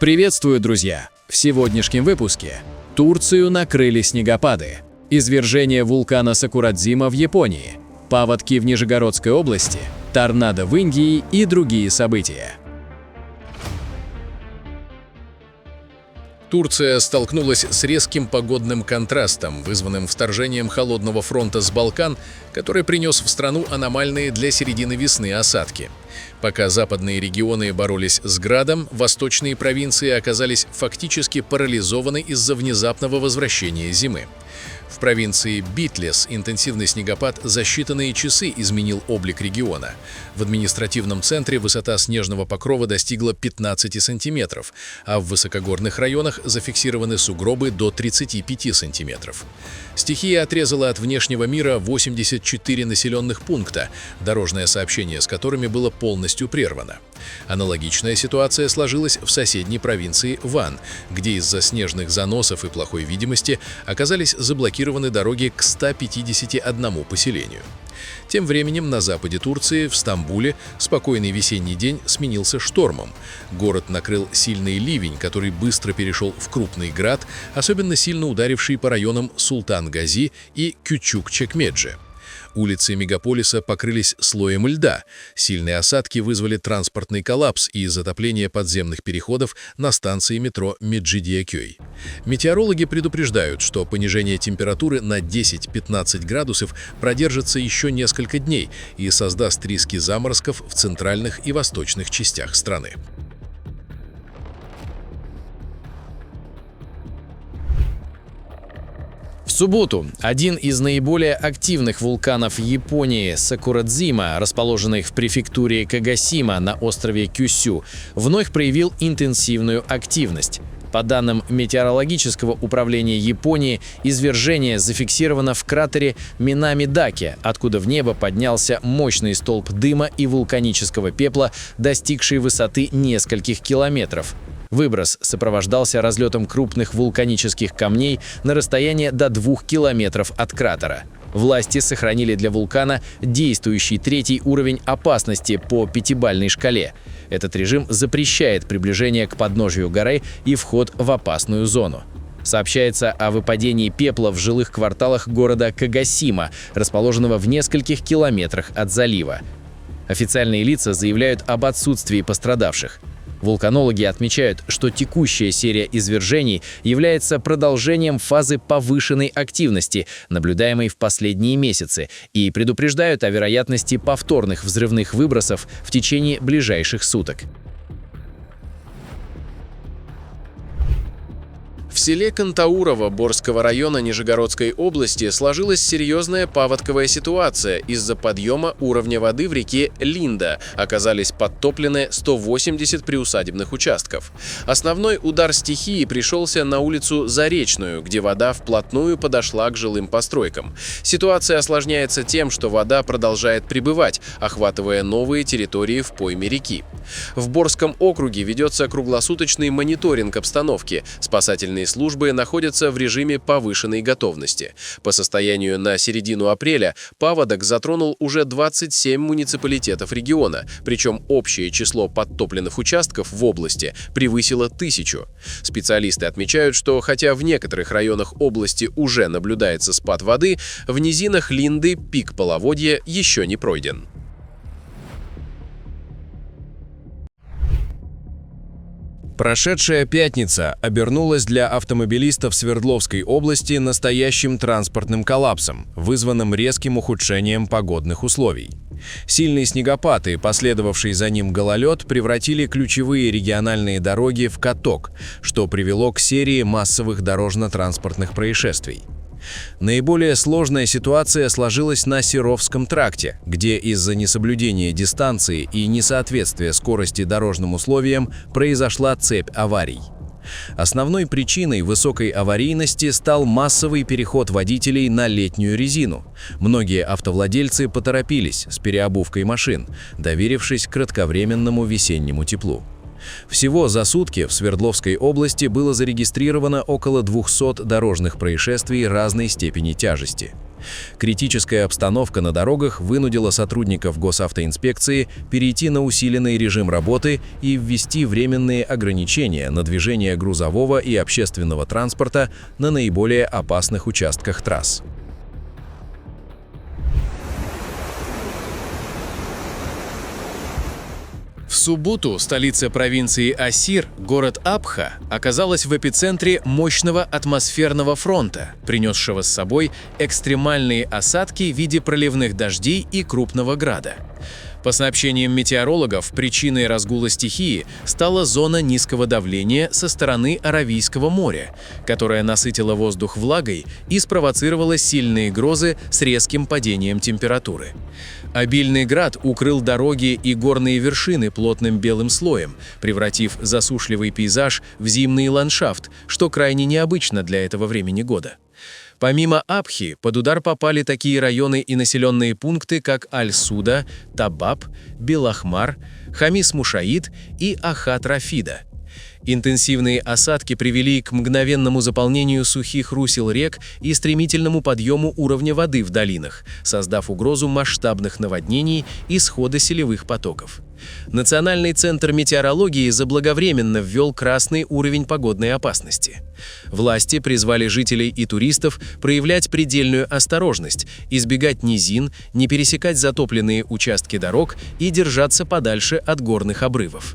Приветствую, друзья! В сегодняшнем выпуске Турцию накрыли снегопады, извержение вулкана Сакурадзима в Японии, паводки в Нижегородской области, торнадо в Индии и другие события. Турция столкнулась с резким погодным контрастом, вызванным вторжением холодного фронта с Балкан, который принес в страну аномальные для середины весны осадки. Пока западные регионы боролись с градом, восточные провинции оказались фактически парализованы из-за внезапного возвращения зимы. В провинции Битлес интенсивный снегопад за считанные часы изменил облик региона. В административном центре высота снежного покрова достигла 15 сантиметров, а в высокогорных районах зафиксированы сугробы до 35 сантиметров. Стихия отрезала от внешнего мира 84 населенных пункта, дорожное сообщение с которыми было полностью прервано. Аналогичная ситуация сложилась в соседней провинции Ван, где из-за снежных заносов и плохой видимости оказались заблокированы дороги к 151 поселению. Тем временем на западе Турции, в Стамбуле, спокойный весенний день сменился штормом. Город накрыл сильный ливень, который быстро перешел в крупный град, особенно сильно ударивший по районам Султан-Гази и Кючук-Чекмеджи. Улицы мегаполиса покрылись слоем льда. Сильные осадки вызвали транспортный коллапс и затопление подземных переходов на станции метро Меджидиекёй. Метеорологи предупреждают, что понижение температуры на 10-15 градусов продержится еще несколько дней и создаст риски заморозков в центральных и восточных частях страны. В субботу один из наиболее активных вулканов Японии, Сакурадзима, расположенный в префектуре Кагасима на острове Кюсю, вновь проявил интенсивную активность. По данным Метеорологического управления Японии, извержение зафиксировано в кратере Минами-Даке, откуда в небо поднялся мощный столб дыма и вулканического пепла, достигший высоты нескольких километров. Выброс сопровождался разлетом крупных вулканических камней на расстояние до 2 километров от кратера. Власти сохранили для вулкана действующий 3-й уровень опасности по 5-бальной шкале. Этот режим запрещает приближение к подножию горы и вход в опасную зону. Сообщается о выпадении пепла в жилых кварталах города Кагасима, расположенного в нескольких километрах от залива. Официальные лица заявляют об отсутствии пострадавших. Вулканологи отмечают, что текущая серия извержений является продолжением фазы повышенной активности, наблюдаемой в последние месяцы, и предупреждают о вероятности повторных взрывных выбросов в течение ближайших суток. В селе Кантаурово Борского района Нижегородской области сложилась серьезная паводковая ситуация из-за подъема уровня воды в реке Линда. Оказались подтоплены 180 приусадебных участков. Основной удар стихии пришелся на улицу Заречную, где вода вплотную подошла к жилым постройкам. Ситуация осложняется тем, что вода продолжает прибывать, охватывая новые территории в пойме реки. В Борском округе ведется круглосуточный мониторинг обстановки. Спасательные службы находятся в режиме повышенной готовности. По состоянию на середину апреля паводок затронул уже 27 муниципалитетов региона, причем общее число подтопленных участков в области превысило 1000. Специалисты отмечают, что хотя в некоторых районах области уже наблюдается спад воды, в низинах Линды пик половодья еще не пройден. Прошедшая пятница обернулась для автомобилистов Свердловской области настоящим транспортным коллапсом, вызванным резким ухудшением погодных условий. Сильный снегопад и последовавший за ним гололед превратили ключевые региональные дороги в каток, что привело к серии массовых дорожно-транспортных происшествий. Наиболее сложная ситуация сложилась на Серовском тракте, где из-за несоблюдения дистанции и несоответствия скорости дорожным условиям произошла цепь аварий. Основной причиной высокой аварийности стал массовый переход водителей на летнюю резину. Многие автовладельцы поторопились с переобувкой машин, доверившись кратковременному весеннему теплу. Всего за сутки в Свердловской области было зарегистрировано около 200 дорожных происшествий разной степени тяжести. Критическая обстановка на дорогах вынудила сотрудников госавтоинспекции перейти на усиленный режим работы и ввести временные ограничения на движение грузового и общественного транспорта на наиболее опасных участках трасс. В субботу столица провинции Асир, город Абха, оказалась в эпицентре мощного атмосферного фронта, принесшего с собой экстремальные осадки в виде проливных дождей и крупного града. По сообщениям метеорологов, причиной разгула стихии стала зона низкого давления со стороны Аравийского моря, которая насытила воздух влагой и спровоцировала сильные грозы с резким падением температуры. Обильный град укрыл дороги и горные вершины плотным белым слоем, превратив засушливый пейзаж в зимний ландшафт, что крайне необычно для этого времени года. Помимо Абхи, под удар попали такие районы и населенные пункты, как Аль-Суда, Табаб, Белахмар, Хамис-Мушаид и Ахат-Рафида. Интенсивные осадки привели к мгновенному заполнению сухих русел рек и стремительному подъему уровня воды в долинах, создав угрозу масштабных наводнений и схода селевых потоков. Национальный центр метеорологии заблаговременно ввел красный уровень погодной опасности. Власти призвали жителей и туристов проявлять предельную осторожность, избегать низин, не пересекать затопленные участки дорог и держаться подальше от горных обрывов.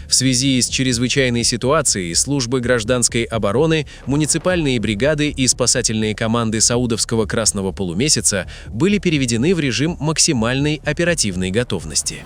В связи с чрезвычайной ситуацией службы гражданской обороны, муниципальные бригады и спасательные команды Саудовского Красного полумесяца были переведены в режим максимальной оперативной готовности.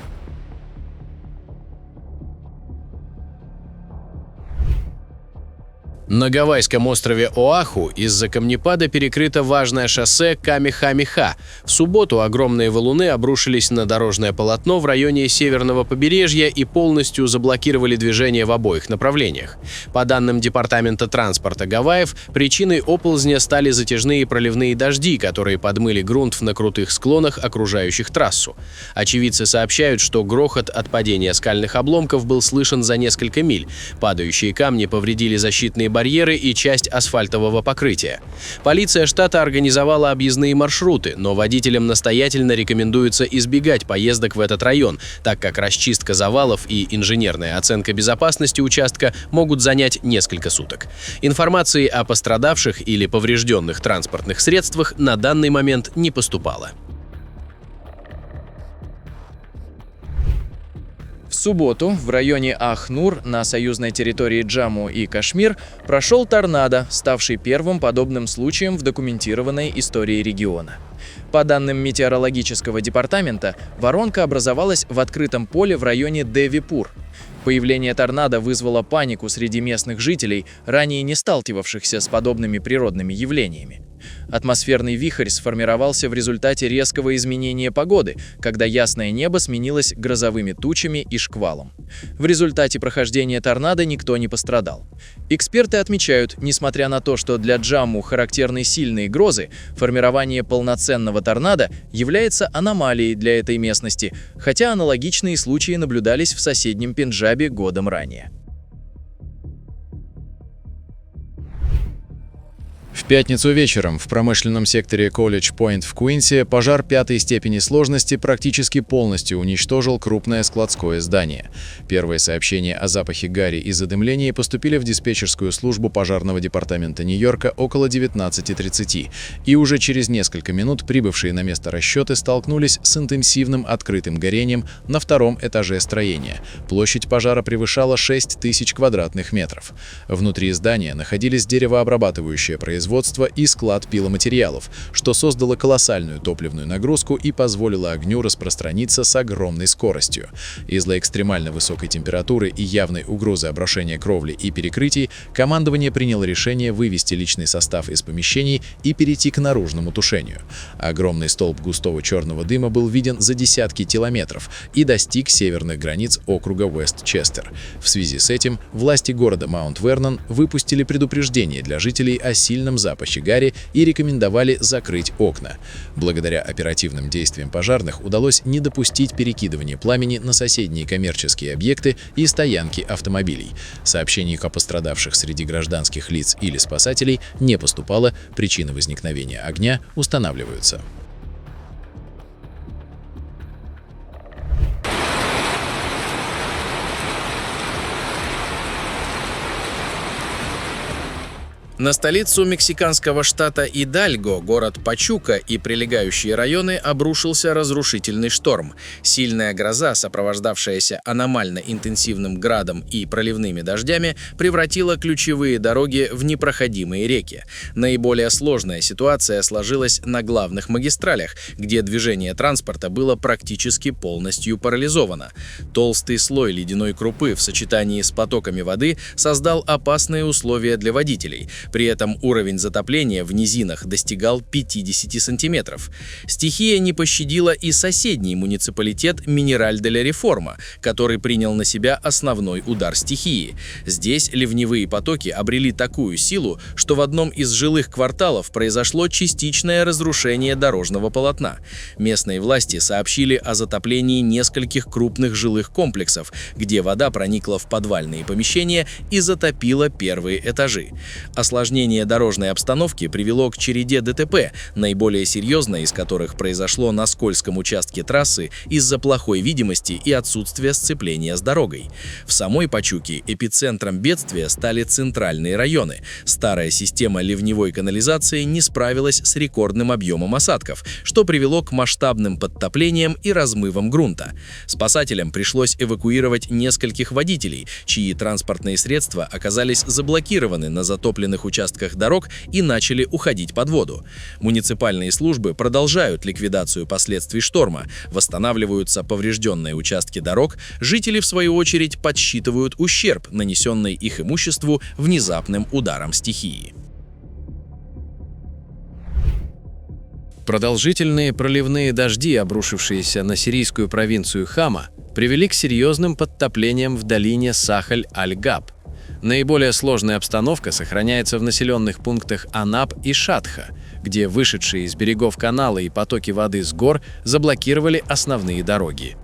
На гавайском острове Оаху из-за камнепада перекрыто важное шоссе Камехамеха. В субботу огромные валуны обрушились на дорожное полотно в районе северного побережья и полностью заблокировали движение в обоих направлениях. По данным Департамента транспорта Гавайев, причиной оползня стали затяжные проливные дожди, которые подмыли грунт на крутых склонах, окружающих трассу. Очевидцы сообщают, что грохот от падения скальных обломков был слышен за несколько миль. Падающие камни повредили защитные барьеры и часть асфальтового покрытия. Полиция штата организовала объездные маршруты, но водителям настоятельно рекомендуется избегать поездок в этот район, так как расчистка завалов и инженерная оценка безопасности участка могут занять несколько суток. Информации о пострадавших или поврежденных транспортных средствах на данный момент не поступало. В субботу в районе Ах-Нур на союзной территории Джамму и Кашмир прошел торнадо, ставший первым подобным случаем в документированной истории региона. По данным метеорологического департамента, воронка образовалась в открытом поле в районе Девипур. Появление торнадо вызвало панику среди местных жителей, ранее не сталкивавшихся с подобными природными явлениями. Атмосферный вихрь сформировался в результате резкого изменения погоды, когда ясное небо сменилось грозовыми тучами и шквалом. В результате прохождения торнадо никто не пострадал. Эксперты отмечают, несмотря на то, что для Джамму характерны сильные грозы, формирование полноценного торнадо является аномалией для этой местности, хотя аналогичные случаи наблюдались в соседнем Пенджабе годом ранее. В пятницу вечером в промышленном секторе Колледж-Пойнт в Куинсе пожар пятой степени сложности практически полностью уничтожил крупное складское здание. Первые сообщения о запахе гари и задымлении поступили в диспетчерскую службу пожарного департамента Нью-Йорка около 19:30, и уже через несколько минут прибывшие на место расчеты столкнулись с интенсивным открытым горением на втором этаже строения. Площадь пожара превышала 6000 квадратных метров. Внутри здания находились деревообрабатывающее производство и склад пиломатериалов, что создало колоссальную топливную нагрузку и позволило огню распространиться с огромной скоростью. Из-за экстремально высокой температуры и явной угрозы обрушения кровли и перекрытий командование приняло решение вывести личный состав из помещений и перейти к наружному тушению. Огромный столб густого черного дыма был виден за десятки километров и достиг северных границ округа Уэст-Честер. В связи с этим власти города Маунт-Вернон выпустили предупреждение для жителей о сильном запахе запахе гари и рекомендовали закрыть окна. Благодаря оперативным действиям пожарных удалось не допустить перекидывания пламени на соседние коммерческие объекты и стоянки автомобилей. Сообщений о пострадавших среди гражданских лиц или спасателей не поступало, причины возникновения огня устанавливаются. На столицу мексиканского штата Идальго, город Пачука и прилегающие районы обрушился разрушительный шторм. Сильная гроза, сопровождавшаяся аномально интенсивным градом и проливными дождями, превратила ключевые дороги в непроходимые реки. Наиболее сложная ситуация сложилась на главных магистралях, где движение транспорта было практически полностью парализовано. Толстый слой ледяной крупы в сочетании с потоками воды создал опасные условия для водителей. При этом уровень затопления в низинах достигал 50 сантиметров. Стихия не пощадила и соседний муниципалитет Минераль-де-ля-Реформа, который принял на себя основной удар стихии. Здесь ливневые потоки обрели такую силу, что в одном из жилых кварталов произошло частичное разрушение дорожного полотна. Местные власти сообщили о затоплении нескольких крупных жилых комплексов, где вода проникла в подвальные помещения и затопила первые этажи. Осложнение дорожной обстановки привело к череде ДТП, наиболее серьезное из которых произошло на скользком участке трассы из-за плохой видимости и отсутствия сцепления с дорогой. В самой Пачуке эпицентром бедствия стали центральные районы. Старая система ливневой канализации не справилась с рекордным объемом осадков, что привело к масштабным подтоплениям и размывам грунта. Спасателям пришлось эвакуировать нескольких водителей, чьи транспортные средства оказались заблокированы на затопленных участках дорог и начали уходить под воду. Муниципальные службы продолжают ликвидацию последствий шторма, восстанавливаются поврежденные участки дорог, жители, в свою очередь, подсчитывают ущерб, нанесенный их имуществу внезапным ударом стихии. Продолжительные проливные дожди, обрушившиеся на сирийскую провинцию Хама, привели к серьезным подтоплениям в долине Сахаль-аль-Габ. Наиболее сложная обстановка сохраняется в населенных пунктах Анап и Шатха, где вышедшие из берегов канала и потоки воды с гор заблокировали основные дороги.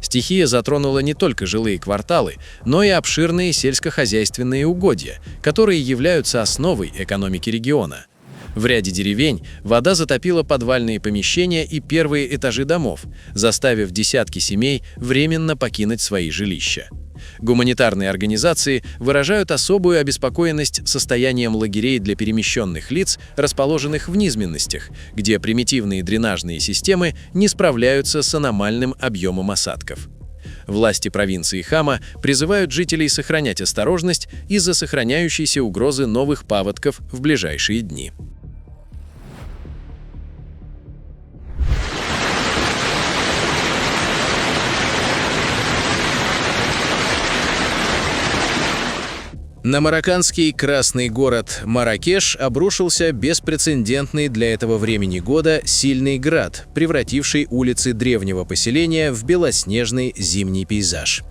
Стихия затронула не только жилые кварталы, но и обширные сельскохозяйственные угодья, которые являются основой экономики региона. В ряде деревень вода затопила подвальные помещения и первые этажи домов, заставив десятки семей временно покинуть свои жилища. Гуманитарные организации выражают особую обеспокоенность состоянием лагерей для перемещенных лиц, расположенных в низменностях, где примитивные дренажные системы не справляются с аномальным объемом осадков. Власти провинции Хама призывают жителей сохранять осторожность из-за сохраняющейся угрозы новых паводков в ближайшие дни. На марокканский красный город Марракеш обрушился беспрецедентный для этого времени года сильный град, превративший улицы древнего поселения в белоснежный зимний пейзаж.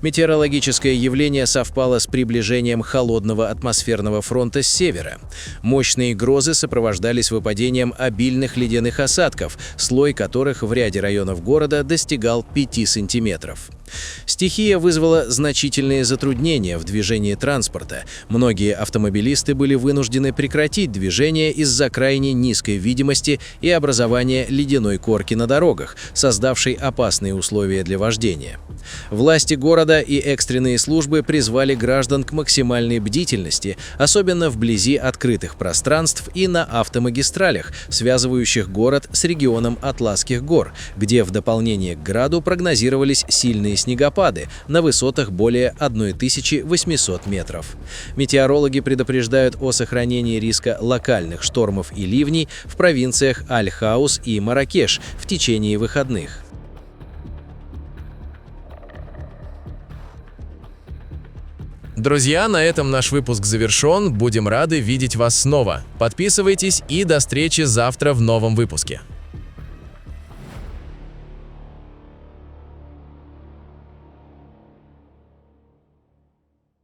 Метеорологическое явление совпало с приближением холодного атмосферного фронта с севера. Мощные грозы сопровождались выпадением обильных ледяных осадков, слой которых в ряде районов города достигал 5 сантиметров. Стихия вызвала значительные затруднения в движении транспорта. Многие автомобилисты были вынуждены прекратить движение из-за крайне низкой видимости и образования ледяной корки на дорогах, создавшей опасные условия для вождения. Власти города и экстренные службы призвали граждан к максимальной бдительности, особенно вблизи открытых пространств и на автомагистралях, связывающих город с регионом Атласских гор, где в дополнение к граду прогнозировались сильные снегопады на высотах более 1800 метров. Метеорологи предупреждают о сохранении риска локальных штормов и ливней в провинциях Аль-Хаус и Марракеш в течение выходных. Друзья, на этом наш выпуск завершен. Будем рады видеть вас снова. Подписывайтесь и до встречи завтра в новом выпуске.